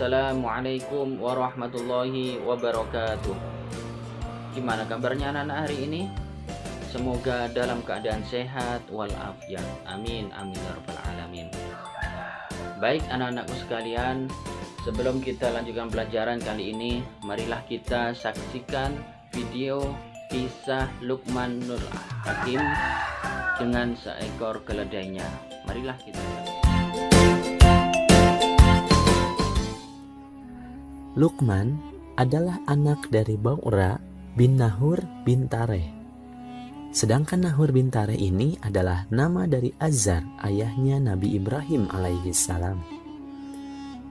Assalamualaikum warahmatullahi wabarakatuh. Gimana kabarnya anak-anak hari ini? Semoga dalam keadaan sehat walafiat. Amin amin ya rabbal alamin. Baik anak-anakku sekalian, sebelum kita lanjutkan pelajaran kali ini, marilah kita saksikan video kisah Luqmanul Hakim dengan seekor keledainya. Marilah kita lihat. Luqman adalah anak dari Bau'ra bin Nahur bin Tareh. Sedangkan Nahur bin Tareh ini adalah nama dari Azar, ayahnya Nabi Ibrahim alaihissalam.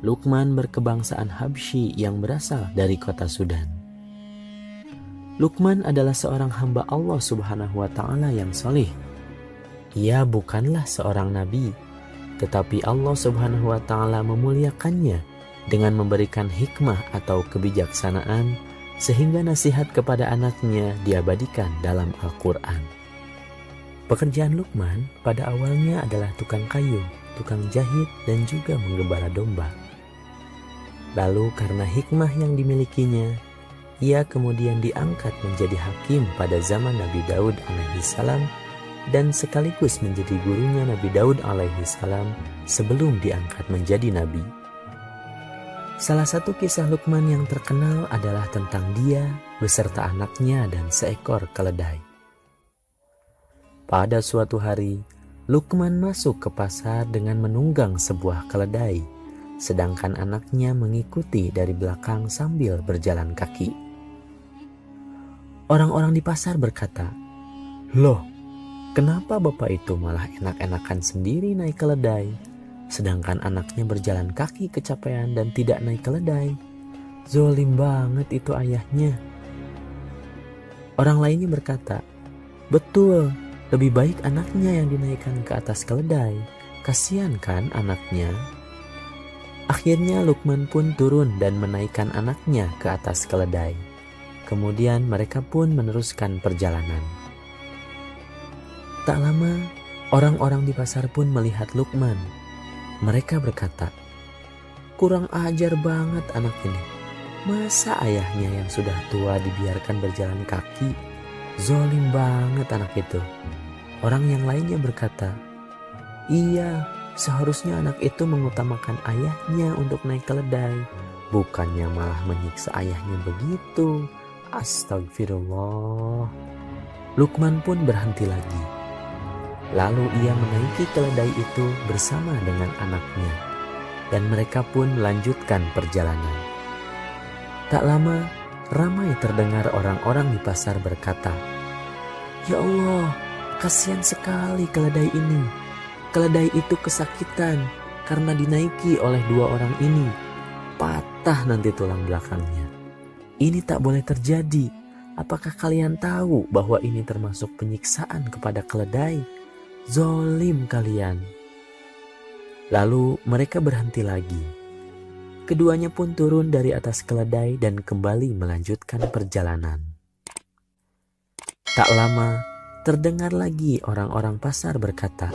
Luqman berkebangsaan Habsyi yang berasal dari kota Sudan. Luqman adalah seorang hamba Allah subhanahu wa ta'ala yang soleh. Ia bukanlah seorang nabi, tetapi Allah subhanahu wa ta'ala memuliakannya dengan memberikan hikmah atau kebijaksanaan sehingga nasihat kepada anaknya diabadikan dalam Al-Quran. Pekerjaan Luqman pada awalnya adalah tukang kayu, tukang jahit, dan juga menggembala domba. Lalu karena hikmah yang dimilikinya, ia kemudian diangkat menjadi hakim pada zaman Nabi Daud alaihissalam dan sekaligus menjadi gurunya Nabi Daud alaihissalam sebelum diangkat menjadi nabi. Salah satu kisah Luqman yang terkenal adalah tentang dia beserta anaknya dan seekor keledai. Pada suatu hari, Luqman masuk ke pasar dengan menunggang sebuah keledai, sedangkan anaknya mengikuti dari belakang sambil berjalan kaki. Orang-orang di pasar berkata, "Loh, kenapa bapak itu malah enak-enakan sendiri naik keledai? Sedangkan anaknya berjalan kaki kecapean dan tidak naik keledai. Zolim banget itu ayahnya." Orang lainnya berkata, "Betul, lebih baik anaknya yang dinaikkan ke atas keledai. Kasian kan anaknya?" Akhirnya Luqman pun turun dan menaikkan anaknya ke atas keledai. Kemudian mereka pun meneruskan perjalanan. Tak lama, orang-orang di pasar pun melihat Luqman. Mereka berkata, "Kurang ajar banget anak ini. Masa ayahnya yang sudah tua dibiarkan berjalan kaki? Zolim banget anak itu." Orang yang lainnya berkata, "Iya, seharusnya anak itu mengutamakan ayahnya untuk naik keledai, bukannya malah menyiksa ayahnya begitu. Astagfirullah." Luqman pun berhenti lagi. Lalu ia menaiki keledai itu bersama dengan anaknya, dan mereka pun melanjutkan perjalanan. Tak lama, ramai terdengar orang-orang di pasar berkata, "Ya Allah, kasihan sekali keledai ini. Keledai itu kesakitan karena dinaiki oleh dua orang ini. Patah nanti tulang belakangnya. Ini tak boleh terjadi. Apakah kalian tahu bahwa ini termasuk penyiksaan kepada keledai? Zolim kalian." Lalu mereka berhenti lagi. Keduanya pun turun dari atas keledai dan kembali melanjutkan perjalanan. Tak lama, terdengar lagi orang-orang pasar berkata,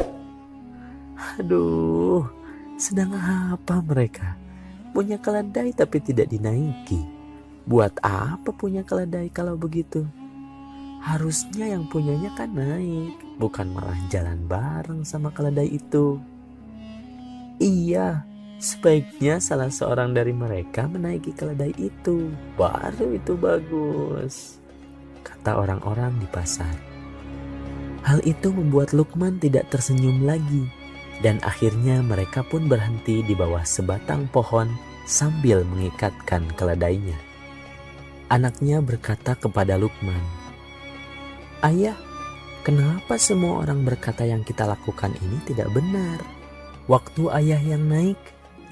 "Aduh, sedang apa mereka? Punya keledai tapi tidak dinaiki. Buat apa punya keledai kalau begitu? Harusnya yang punyanya kan naik, bukan malah jalan bareng sama keledai itu. Iya, sebaiknya salah seorang dari mereka menaiki keledai itu, baru itu bagus," kata orang-orang di pasar. Hal itu membuat Luqman tidak tersenyum lagi, dan akhirnya mereka pun berhenti di bawah sebatang pohon sambil mengikatkan keledainya. Anaknya berkata kepada Luqman, "Ayah, kenapa semua orang berkata yang kita lakukan ini tidak benar? Waktu ayah yang naik,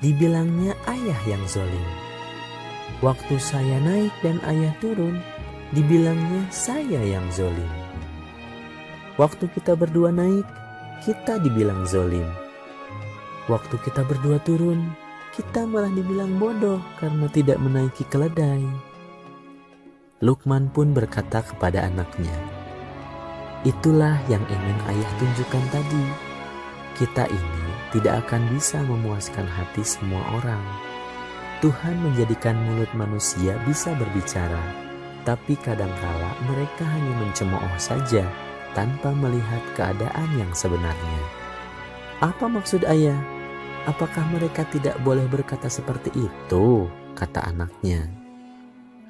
dibilangnya ayah yang zolim. Waktu saya naik dan ayah turun, dibilangnya saya yang zolim. Waktu kita berdua naik, kita dibilang zolim. Waktu kita berdua turun, kita malah dibilang bodoh karena tidak menaiki keledai." Luqman pun berkata kepada anaknya, "Itulah yang ingin ayah tunjukkan tadi. Kita ini tidak akan bisa memuaskan hati semua orang. Tuhan menjadikan mulut manusia bisa berbicara, tapi kadangkala mereka hanya mencemooh saja tanpa melihat keadaan yang sebenarnya. Apa maksud ayah? Apakah mereka tidak boleh berkata seperti itu? Kata anaknya.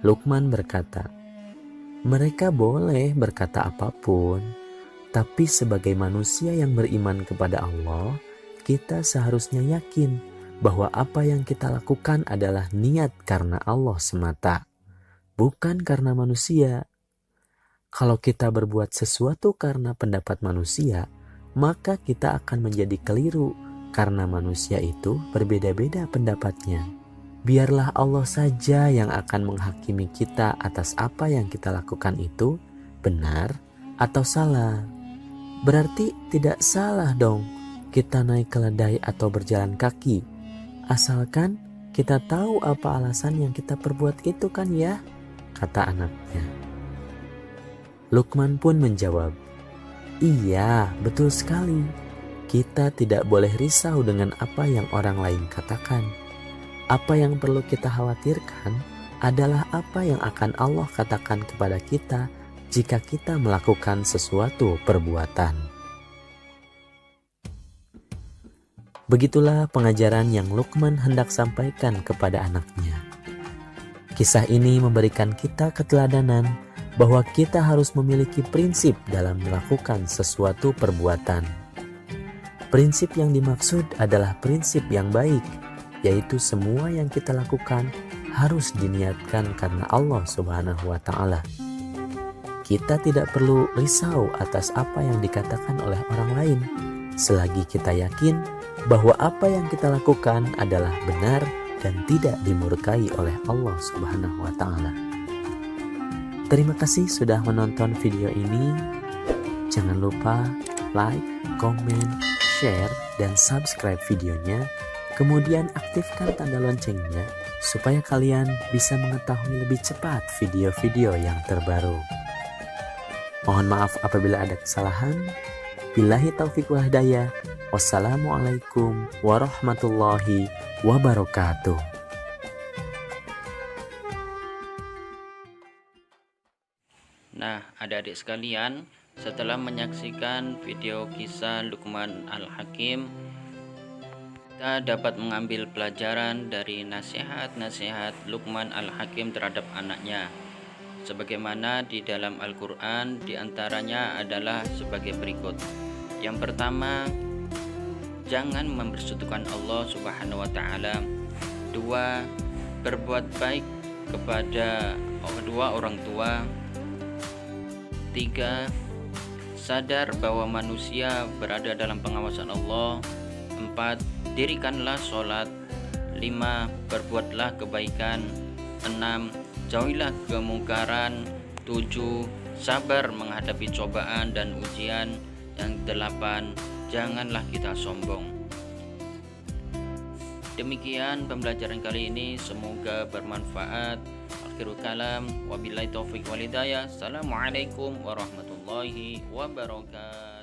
Luqman berkata, mereka boleh berkata apapun, tapi sebagai manusia yang beriman kepada Allah, kita seharusnya yakin bahwa apa yang kita lakukan adalah niat karena Allah semata, bukan karena manusia. Kalau kita berbuat sesuatu karena pendapat manusia, maka kita akan menjadi keliru karena manusia itu berbeda-beda pendapatnya. Biarlah Allah saja yang akan menghakimi kita atas apa yang kita lakukan itu benar atau salah. Berarti tidak salah dong kita naik keledai atau berjalan kaki, asalkan kita tahu apa alasan yang kita perbuat itu kan ya, kata anaknya. Luqman pun menjawab, iya betul sekali, kita tidak boleh risau dengan apa yang orang lain katakan. Apa yang perlu kita khawatirkan adalah apa yang akan Allah katakan kepada kita jika kita melakukan sesuatu perbuatan. Begitulah pengajaran yang Luqman hendak sampaikan kepada anaknya. Kisah ini memberikan kita keteladanan bahwa kita harus memiliki prinsip dalam melakukan sesuatu perbuatan. Prinsip yang dimaksud adalah prinsip yang baik, yaitu semua yang kita lakukan harus diniatkan karena Allah Subhanahu wa Ta'ala. Kita tidak perlu risau atas apa yang dikatakan oleh orang lain, selagi kita yakin bahwa apa yang kita lakukan adalah benar dan tidak dimurkai oleh Allah Subhanahu wa Ta'ala. Terima kasih sudah menonton video ini. Jangan lupa like, komen, share, dan subscribe videonya. Kemudian aktifkan tanda loncengnya supaya kalian bisa mengetahui lebih cepat video-video yang terbaru. Mohon maaf apabila ada kesalahan. Billahi taufiq wal hidayah. Wassalamualaikum warahmatullahi wabarakatuh. Nah, adik-adik sekalian, setelah menyaksikan video kisah Luqman Al-Hakim, kita dapat mengambil pelajaran dari nasihat-nasihat Luqman Al-Hakim terhadap anaknya. Sebagaimana di dalam Al-Quran, diantaranya adalah sebagai berikut. Yang pertama, jangan mempersekutukan Allah Subhanahu wa Ta'ala. 2. Berbuat baik kepada kedua orang tua. 3. Sadar bahwa manusia berada dalam pengawasan Allah. 4. Dirikanlah sholat. 5. Berbuatlah kebaikan. 6. Jauhilah kemungkaran. 7. Sabar menghadapi cobaan dan ujian. Yang 8. Janganlah kita sombong. Demikian pembelajaran kali ini, semoga bermanfaat. Akhirul kalam, wabillahi taufiq wal hidayah. Assalamualaikum warahmatullahi wabarakatuh.